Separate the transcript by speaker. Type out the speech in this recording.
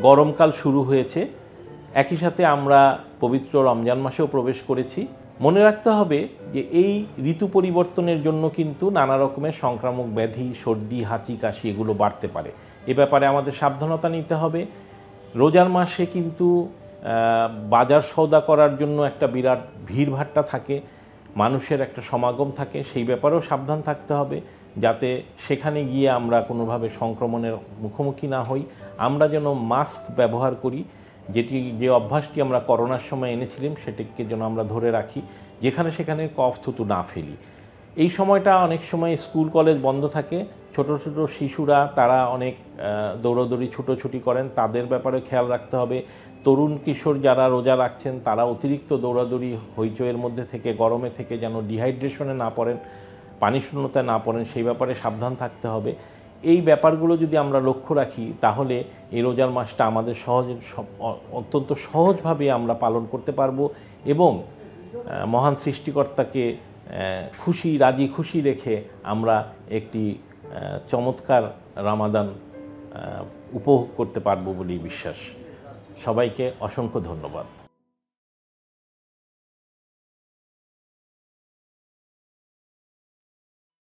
Speaker 1: গরমকাল শুরু হয়েছে, একই সাথে আমরা পবিত্র রমজান মাসেও প্রবেশ করেছি। মনে রাখতে হবে যে এই ঋতু পরিবর্তনের জন্য কিন্তু নানা রকমের সংক্রামক ব্যাধি, সর্দি, হাঁচি, কাশি এগুলো বাড়তে পারে। এ ব্যাপারে আমাদের সাবধানতা নিতে হবে। রোজার মাসে কিন্তু বাজার সওদা করার জন্য একটা বিরাট ভিড়ভাট্টা থাকে, মানুষের একটা সমাগম থাকে, সেই ব্যাপারেও সাবধান থাকতে হবে যাতে সেখানে গিয়ে আমরা কোনোভাবে সংক্রমণের মুখোমুখি না হই। আমরা যেন মাস্ক ব্যবহার করি, যে অভ্যাসটি আমরা করোনার সময় এনেছিলাম সেটিকে যেন আমরা ধরে রাখি, যেখানে সেখানে কফ থুতু না ফেলি। এই সময়টা অনেক সময় স্কুল কলেজ বন্ধ থাকে, ছোট ছোট শিশুরা তারা অনেক দৌড়াদৌড়ি ছুটোছুটি করেন, তাদের ব্যাপারে খেয়াল রাখতে হবে। তরুণ কিশোর যারা রোজা রাখছেন তারা অতিরিক্ত দৌড়াদৌড়ি হইচইয়ের মধ্যে থেকে, গরমে থেকে যেন ডিহাইড্রেশনে না পড়েন, পানি শূন্যতায় না পড়েন, সেই ব্যাপারে সাবধান থাকতে হবে। এই ব্যাপারগুলো যদি আমরা লক্ষ্য রাখি তাহলে এই রোজার মাসটা আমাদের অত্যন্ত সহজভাবে আমরা পালন করতে পারবো এবং মহান সৃষ্টিকর্তাকে রাজি খুশি রেখে আমরা একটি চমৎকার রমাদান উপভোগ করতে পারবো বলেই বিশ্বাস। সবাইকে অসংখ্য ধন্যবাদ।